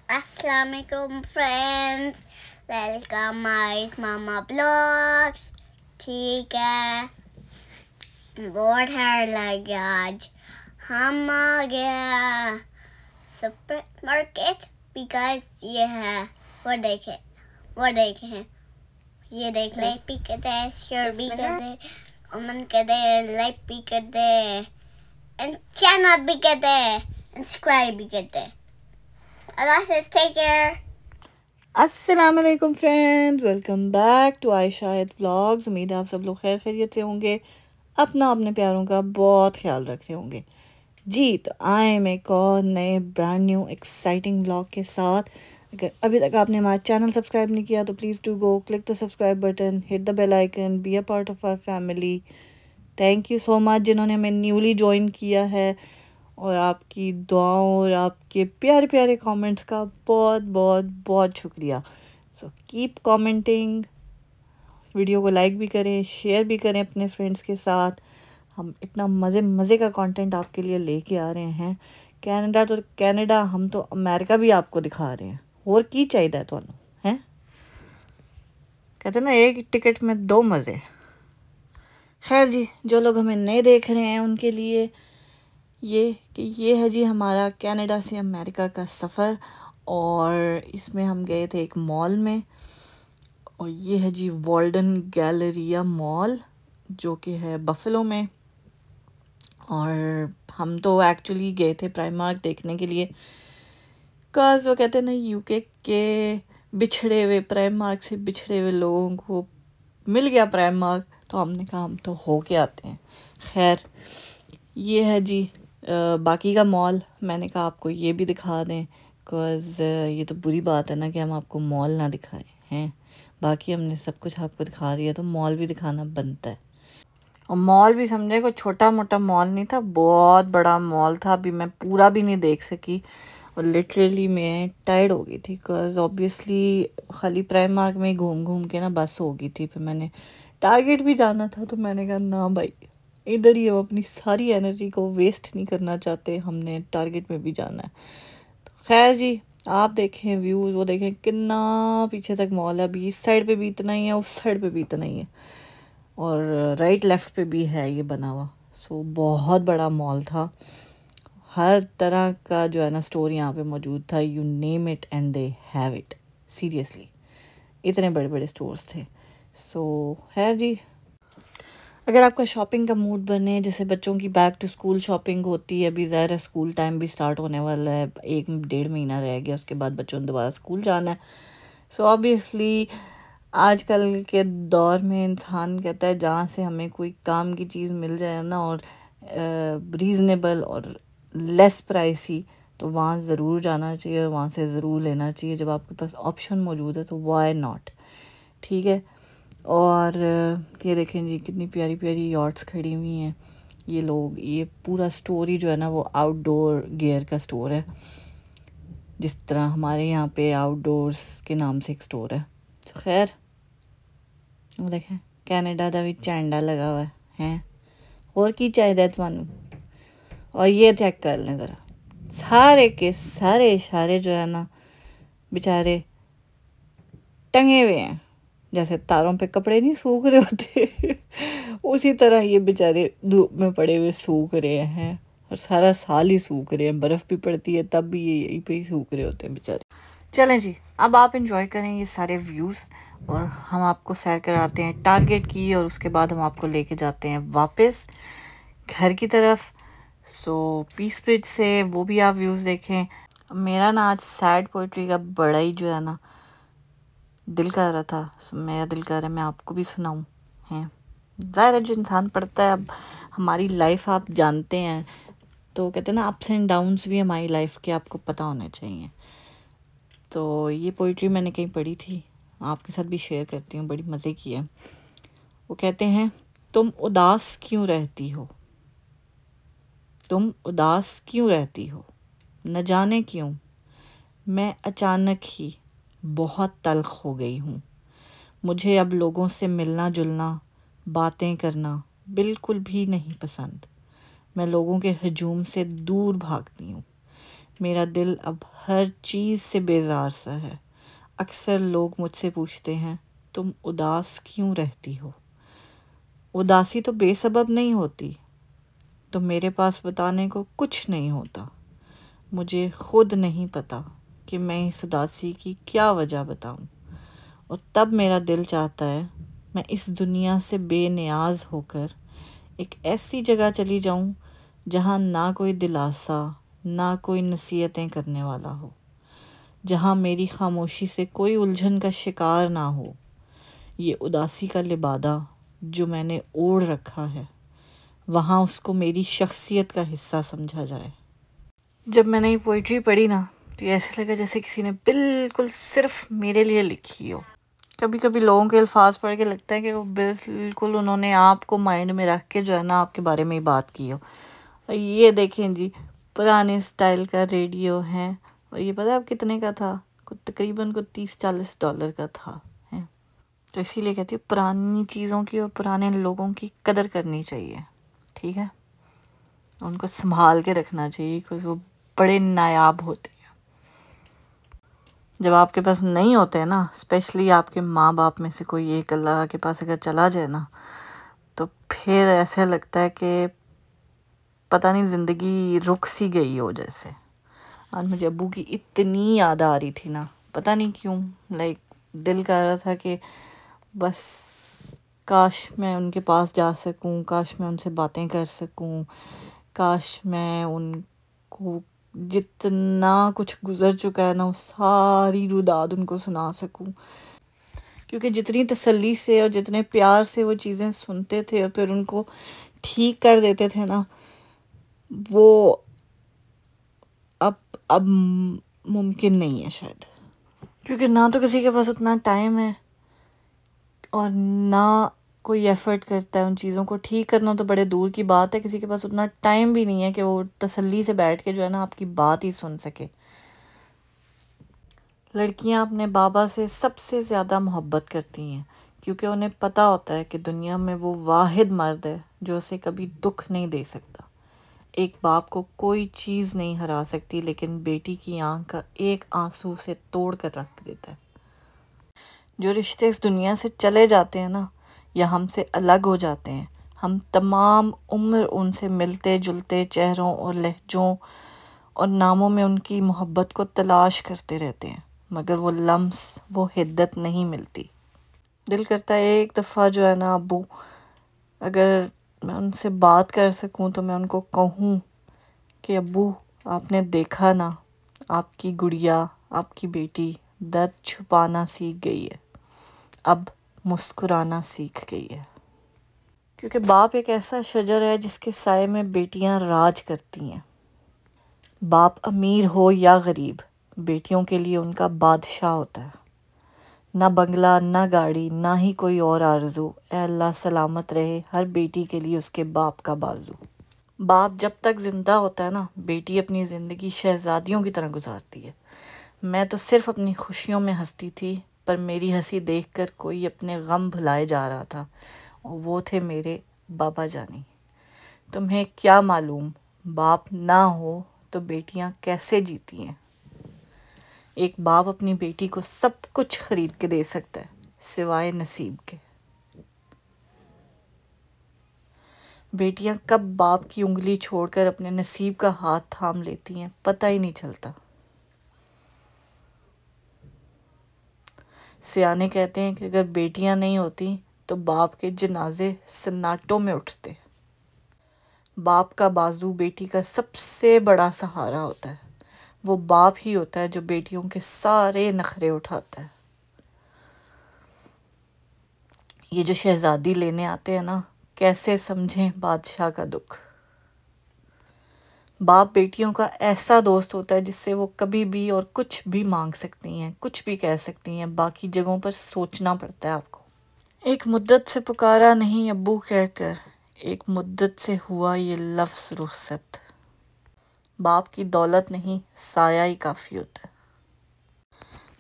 Assalamualaikum friends, welcome my mama blogs. ठीक है, बहुत है लगे आज हम आ गया सुपर मार्केट बिकॉज ये है वो देखें ये देख लाइक भी कर दे, शेयर भी कर दे, कमेंट कर दे, लाइक भी कर दे एंड चैनल भी कर दे एंड सब्सक्राइब भी कर दे। Allah says take care. अस्सलामुअलैकुम friends, welcome back to Ayesha vlogs. उम्मीद है आप सब लोग खैर खैरियत से होंगे, अपना अपने प्यारों का बहुत ख्याल रख रहे होंगे जी। तो आए मैं एक और नए ब्रांड न्यू एक्साइटिंग व्लॉग के साथ। अगर अभी तक आपने हमारा चैनल सब्सक्राइब नहीं किया तो please do go click the subscribe button, hit the bell icon, be a part of our family. Thank you so much जिन्होंने हमें न्यूली ज्वाइन किया है, और आपकी दुआओं और आपके प्यारे प्यारे कमेंट्स का बहुत बहुत बहुत शुक्रिया। सो कीप कमेंटिंग, वीडियो को लाइक भी करें, शेयर भी करें अपने फ्रेंड्स के साथ। हम इतना मज़े का कंटेंट आपके लिए लेके आ रहे हैं। कनाडा तो कनाडा, हम तो अमेरिका भी आपको दिखा रहे हैं। और की चाहिए थानू है, कहते ना एक टिकट में दो मज़े। खैर जी, जो लोग हमें नए देख रहे हैं उनके लिए ये है जी हमारा कनाडा से अमेरिका का सफ़र। और इसमें हम गए थे एक मॉल में, और ये है जी वॉल्डन गैलरिया मॉल जो कि है बफेलो में। और हम तो एक्चुअली गए थे प्राइमार्क देखने के लिए, काज वो कहते हैं ना यूके के बिछड़े हुए प्राइमार्क से बिछड़े हुए लोगों को मिल गया प्राइमार्क, तो हमने कहा हम तो हो के आते हैं। खैर ये है जी बाकी का मॉल। मैंने कहा आपको ये भी दिखा दें, बिकॉज़ ये तो बुरी बात है ना कि हम आपको मॉल ना दिखाएं हैं। बाकी हमने सब कुछ आपको दिखा दिया, तो मॉल भी दिखाना बनता है। और मॉल भी समझे कोई छोटा मोटा मॉल नहीं था, बहुत बड़ा मॉल था। अभी मैं पूरा भी नहीं देख सकी, और लिटरली मैं टायर्ड हो गई थी, बिकॉज ऑब्वियसली खाली प्राइमार्क में घूम घूम के ना बस हो गई थी। फिर मैंने टारगेट भी जाना था, तो मैंने कहा ना भाई, इधर ही हम अपनी सारी एनर्जी को वेस्ट नहीं करना चाहते, हमने टारगेट में भी जाना है। तो खैर जी, आप देखें व्यूज़, वो देखें कितना पीछे तक मॉल है। अभी इस साइड पे भी इतना ही है, उस साइड पे भी इतना ही है, और राइट लेफ़्ट पे भी है ये बना हुआ। सो बहुत बड़ा मॉल था, हर तरह का जो है ना स्टोर यहाँ पे मौजूद था। You name it and they have it, seriously इतने बड़े बड़े स्टोर्स थे। सो खैर जी, अगर आपका शॉपिंग का मूड बने, जैसे बच्चों की बैक टू स्कूल शॉपिंग होती है, अभी ज़ाहिर है स्कूल टाइम भी स्टार्ट होने वाला है, 1-1.5 महीना रह गया, उसके बाद बच्चों ने दोबारा स्कूल जाना है। सो ऑब्वियसली आजकल के दौर में इंसान कहता है जहाँ से हमें कोई काम की चीज़ मिल जाए ना, और रीज़नेबल और लेस प्राइसी, तो वहाँ ज़रूर जाना चाहिए, वहाँ से ज़रूर लेना चाहिए। जब आपके पास ऑप्शन मौजूद है तो वाई नॉट, ठीक है। और ये देखें जी कितनी प्यारी प्यारी यॉट्स खड़ी हुई हैं। ये लोग, ये पूरा स्टोर ही जो है ना वो आउटडोर गियर का स्टोर है, जिस तरह हमारे यहाँ पे आउटडोर्स के नाम से एक स्टोर है। तो खैर वो देखें कनाडा का भी झंडा लगा हुआ है, और की चाहिए थानू। और ये चेक कर लें ज़रा, सारे के सारे इशारे जो है ना बेचारे टंगे हुए हैं, जैसे तारों पे कपड़े नहीं सूख रहे होते उसी तरह ये बेचारे धूप में पड़े हुए सूख रहे हैं, और सारा साल ही सूख रहे हैं। बर्फ़ भी पड़ती है तब भी ये यहीं पे ही सूख रहे होते हैं बेचारे। चलें जी, अब आप इंजॉय करें ये सारे व्यूज़, और हम आपको सैर कराते हैं टारगेट की, और उसके बाद हम आपको लेके जाते हैं वापस घर की तरफ। सो पीस ब्रिज से वो भी आप व्यूज़ देखें। मेरा ना आज सैड पोइट्री का बड़ा ही जो है ना दिल कर रहा था, मेरा दिल कर रहा है मैं आपको भी सुनाऊं हैं। ज़ाहिर है जो इंसान पढ़ता है, अब हमारी लाइफ आप जानते हैं, तो कहते हैं ना अप्स एंड डाउन्स भी हमारी लाइफ के आपको पता होने चाहिए। तो ये पोइट्री मैंने कहीं पढ़ी थी, आपके साथ भी शेयर करती हूँ, बड़ी मज़े की है। वो कहते हैं, तुम उदास क्यों रहती हो, तुम उदास क्यों रहती हो, न जाने क्यों मैं अचानक ही बहुत तल्ख हो गई हूँ। मुझे अब लोगों से मिलना जुलना, बातें करना बिल्कुल भी नहीं पसंद। मैं लोगों के हजूम से दूर भागती हूँ। मेरा दिल अब हर चीज़ से बेजार सा है। अक्सर लोग मुझसे पूछते हैं, तुम उदास क्यों रहती हो? उदासी तो बेसबब नहीं होती, तो मेरे पास बताने को कुछ नहीं होता। मुझे खुद नहीं पता कि मैं इस उदासी की क्या वजह बताऊं। और तब मेरा दिल चाहता है मैं इस दुनिया से बेनियाज होकर एक ऐसी जगह चली जाऊं जहां ना कोई दिलासा, ना कोई नसीहतें करने वाला हो, जहां मेरी खामोशी से कोई उलझन का शिकार ना हो। ये उदासी का लिबादा जो मैंने ओढ़ रखा है, वहाँ उसको मेरी शख्सियत का हिस्सा समझा जाए। जब मैंने ये पोइट्री पढ़ी ना, तो ये ऐसे लगा जैसे किसी ने बिल्कुल सिर्फ मेरे लिए लिखी हो। कभी कभी लोगों के अल्फाज पढ़ के लगता है कि वो बिल्कुल उन्होंने आपको माइंड में रख के जो है ना आपके बारे में ही बात की हो। और ये देखें जी, पुराने स्टाइल का रेडियो है, और ये पता है अब कितने का था? तकरीबन को $30-40 का था है। तो इसीलिए कहती हूँ पुरानी चीज़ों की और पुराने लोगों की कदर करनी चाहिए, ठीक है? उनको संभाल के रखना चाहिए, बिकॉज वो बड़े नायाब होते हैं। जब आपके पास नहीं होते हैं ना, स्पेशली आपके माँ बाप में से कोई एक अल्लाह के पास अगर चला जाए ना, तो फिर ऐसा लगता है कि पता नहीं ज़िंदगी रुक सी गई हो जैसे। आज मुझे अब्बू की इतनी याद आ रही थी ना, पता नहीं क्यों, लाइक दिल कर रहा था कि बस काश मैं उनके पास जा सकूं, काश मैं उनसे बातें कर सकूं, काश मैं उनको जितना कुछ गुजर चुका है ना वो सारी रुदाद उनको सुना सकूं। क्योंकि जितनी तसल्ली से और जितने प्यार से वो चीज़ें सुनते थे और फिर उनको ठीक कर देते थे ना, वो अब मुमकिन नहीं है शायद। क्योंकि ना तो किसी के पास उतना टाइम है और ना कोई एफ़र्ट करता है उन चीज़ों को ठीक करना, तो बड़े दूर की बात है। किसी के पास उतना टाइम भी नहीं है कि वो तसल्ली से बैठ के जो है ना आपकी बात ही सुन सके। लड़कियां अपने बाबा से सबसे ज़्यादा मोहब्बत करती हैं, क्योंकि उन्हें पता होता है कि दुनिया में वो वाहिद मर्द है जो उसे कभी दुख नहीं दे सकता। एक बाप को कोई चीज़ नहीं हरा सकती, लेकिन बेटी की आंख का एक आंसू से तोड़ कर रख देता है। जो रिश्ते इस दुनिया से चले जाते हैं ना, या हमसे अलग हो जाते हैं, हम तमाम उम्र उनसे मिलते जुलते चेहरों और लहजों और नामों में उनकी मोहब्बत को तलाश करते रहते हैं, मगर वो लम्स, वो हिद्दत नहीं मिलती। दिल करता है एक दफ़ा जो है ना अब्बू, अगर मैं उनसे बात कर सकूं तो मैं उनको कहूं कि अब्बू, आपने देखा ना, आपकी गुड़िया, आपकी बेटी दर्द छुपाना सीख गई है, अब मुस्कुराना सीख गई है। क्योंकि बाप एक ऐसा शजर है जिसके साए में बेटियां राज करती हैं। बाप अमीर हो या गरीब, बेटियों के लिए उनका बादशाह होता है। ना बंगला, ना गाड़ी, ना ही कोई और आरज़ू, ऐ अल्लाह सलामत रहे हर बेटी के लिए उसके बाप का बाजू। बाप जब तक ज़िंदा होता है ना, बेटी अपनी ज़िंदगी शहज़ादियों की तरह गुजारती है। मैं तो सिर्फ़ अपनी खुशियों में हंसती थी, पर मेरी हंसी देखकर कोई अपने गम भुलाए जा रहा था, और वो थे मेरे बाबा जानी। तुम्हें क्या मालूम, बाप ना हो तो बेटियां कैसे जीती हैं। एक बाप अपनी बेटी को सब कुछ खरीद के दे सकता है, सिवाय नसीब के। बेटियां कब बाप की उंगली छोड़कर अपने नसीब का हाथ थाम लेती हैं, पता ही नहीं चलता। सियाने कहते हैं कि अगर बेटियां नहीं होती तो बाप के जनाजे सन्नाटों में उठते। बाप का बाजू बेटी का सबसे बड़ा सहारा होता है। वो बाप ही होता है जो बेटियों के सारे नखरे उठाता है। ये जो शहजादी लेने आते हैं ना, कैसे समझें बादशाह का दुख। बाप बेटियों का ऐसा दोस्त होता है जिससे वो कभी भी और कुछ भी मांग सकती हैं, कुछ भी कह सकती हैं। बाकी जगहों पर सोचना पड़ता है आपको। एक मुद्दत से पुकारा नहीं अब्बू कहकर, एक मुद्दत से हुआ ये लफ्ज़ रुखसत। बाप की दौलत नहीं, साया ही काफ़ी होता है।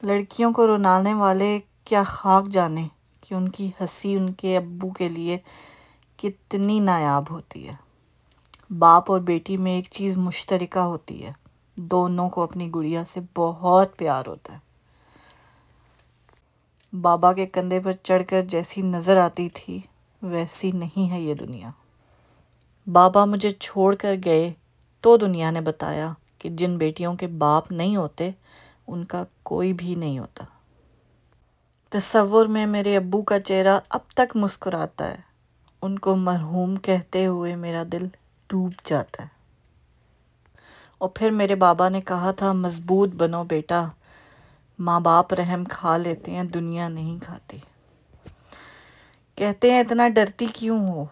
लड़कियों को रुलाने वाले क्या खाक जाने कि उनकी हंसी उनके अब्बू के लिए कितनी नायाब होती है। बाप और बेटी में एक चीज़ मुश्तरका होती है, दोनों को अपनी गुड़िया से बहुत प्यार होता है। बाबा के कंधे पर चढ़कर जैसी नज़र आती थी वैसी नहीं है ये दुनिया। बाबा मुझे छोड़कर गए तो दुनिया ने बताया कि जिन बेटियों के बाप नहीं होते उनका कोई भी नहीं होता। तसव्वुर में मेरे अब्बू का चेहरा अब तक मुस्कुराता है। उनको मरहूम कहते हुए मेरा दिल डूब जाता है। और फिर मेरे बाबा ने कहा था, मजबूत बनो बेटा, माँ बाप रहम खा लेते हैं, दुनिया नहीं खाती। कहते हैं इतना डरती क्यों हो?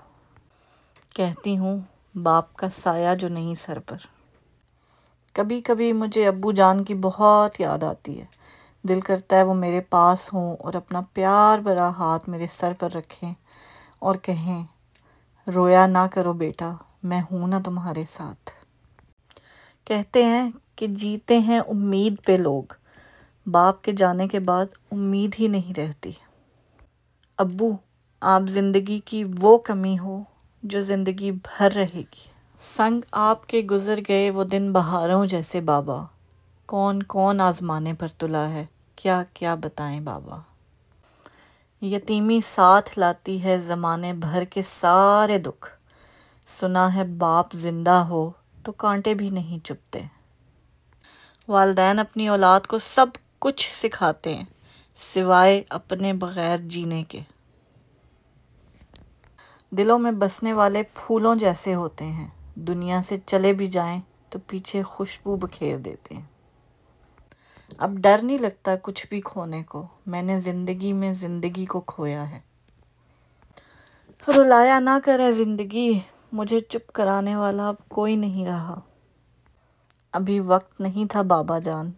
कहती हूँ बाप का साया जो नहीं सर पर। कभी कभी मुझे अब्बू जान की बहुत याद आती है। दिल करता है वो मेरे पास हों और अपना प्यार भरा हाथ मेरे सर पर रखें और कहें, रोया ना करो बेटा, मैं हूं ना तुम्हारे साथ। कहते हैं कि जीते हैं उम्मीद पे लोग, बाप के जाने के बाद उम्मीद ही नहीं रहती। अब्बू, आप ज़िंदगी की वो कमी हो जो ज़िंदगी भर रहेगी। संग आपके गुज़र गए वो दिन बहारों जैसे बाबा, कौन कौन आज़माने पर तुला है, क्या क्या बताएं बाबा। यतीमी साथ लाती है ज़माने भर के सारे दुख, सुना है बाप जिंदा हो तो कांटे भी नहीं चुभते। वालिदैन अपनी औलाद को सब कुछ सिखाते हैं सिवाय अपने बगैर जीने के। दिलों में बसने वाले फूलों जैसे होते हैं, दुनिया से चले भी जाएं तो पीछे खुशबू बखेर देते हैं। अब डर नहीं लगता कुछ भी खोने को, मैंने ज़िंदगी में ज़िंदगी को खोया है। रुलाया ना करे ज़िंदगी, मुझे चुप कराने वाला अब कोई नहीं रहा। अभी वक्त नहीं था बाबा जान,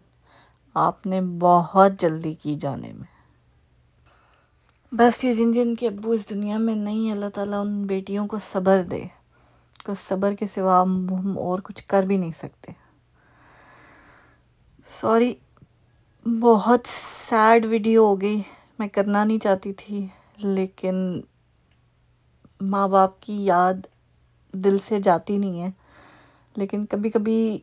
आपने बहुत जल्दी की जाने में। बस ये जिन जिन के अब्बू इस दुनिया में नहीं, अल्लाह ताला उन बेटियों को सब्र दे, को सब्र के सिवा हम और कुछ कर भी नहीं सकते। सॉरी, बहुत सैड वीडियो हो गई, मैं करना नहीं चाहती थी, लेकिन माँ बाप की याद दिल से जाती नहीं है। लेकिन कभी कभी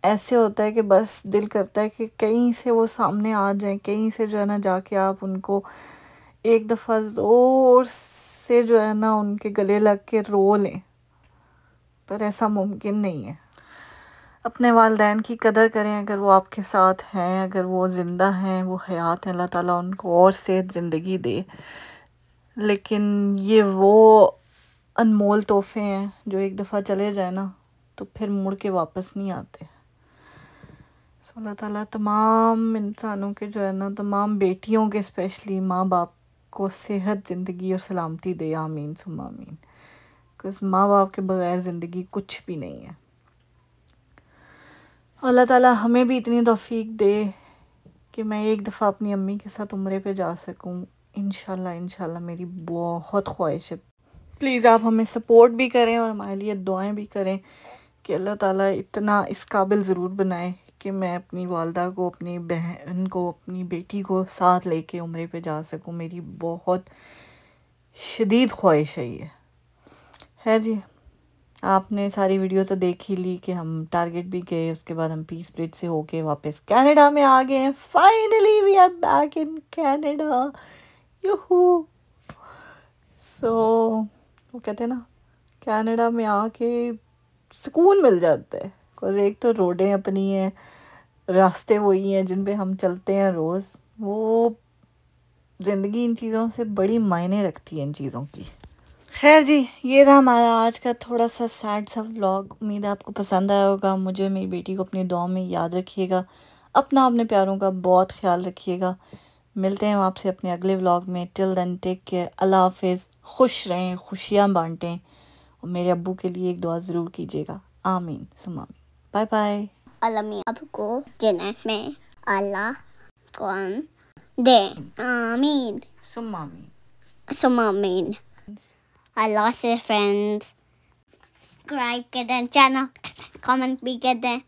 ऐसे होता है कि बस दिल करता है कि कहीं से वो सामने आ जाएं, कहीं से जो है ना जाके आप उनको एक दफ़ा ज़ोर से जो है ना उनके गले लग के रो लें, पर ऐसा मुमकिन नहीं है। अपने वालिदैन की कदर करें, अगर वो आपके साथ हैं, अगर वो ज़िंदा हैं, वो हयात हैं, अल्लाह ताला उनको और सेहत ज़िंदगी दे। लेकिन ये वो अनमोल तोहफ़े हैं जो एक दफ़ा चले जाए ना तो फिर मुड़ के वापस नहीं आते। अल्लाह ताला तमाम इंसानों के जो है ना, तमाम बेटियों के स्पेशली माँ बाप को सेहत, ज़िंदगी और सलामती दे, आमीन सुम्मा आमीन। बिकॉज़ माँ बाप के बगैर ज़िंदगी कुछ भी नहीं है। अल्लाह ताला हमें भी इतनी तौफीक दे कि मैं एक दफ़ा अपनी अम्मी के साथ उम्रे पे जा सकूं। इंशाल्लाह इंशाल्लाह मेरी बहुत ख्वाहिश है। प्लीज़ आप हमें सपोर्ट भी करें और हमारे लिए दुआएं भी करें कि अल्लाह ताला इतना इस काबिल ज़रूर बनाए कि मैं अपनी वालदा को, अपनी बहन को, अपनी बेटी को साथ लेके उम्रे पे जा सकूं। मेरी बहुत शदीद ख्वाहिश है ये। है जी, आपने सारी वीडियो तो देख ही ली कि हम टारगेट भी गए, उसके बाद हम पीस ब्रिज से होके वापस कनाडा में आ गए हैं। Finally we are back in Canada, woohoo. So वो कहते हैं ना, कनाडा में आके सुकून मिल जाता है। बिकॉज़ एक तो रोडें अपनी हैं, रास्ते वही हैं जिन पे हम चलते हैं रोज़। वो ज़िंदगी इन चीज़ों से बड़ी मायने रखती है, इन चीज़ों की। खैर जी, ये था हमारा आज का थोड़ा सा सैड सा व्लॉग। उम्मीद है आपको पसंद आया होगा। मुझे, मेरी बेटी को अपनी दुआ में याद रखिएगा। अपने प्यारों का बहुत ख्याल रखिएगा। मिलते हैं हम आपसे अपने अगले व्लॉग में। टिल देन टेक केयर, अल्लाह हाफिज़। खुश रहें, खुशियाँ बांटें और मेरे अब्बू के लिए एक दुआ ज़रूर कीजिएगा, आमीन सुम्मा आमीन। Bye bye. अल्लाह आपको जन्नत में अल्लाह कौन दे, आमीन सुम्मा आमीन। सुम्मा आमीन। अल्लाह से फ्रेंड्स, सब्सक्राइब कर दें, चैनल कमेंट भी कर दें।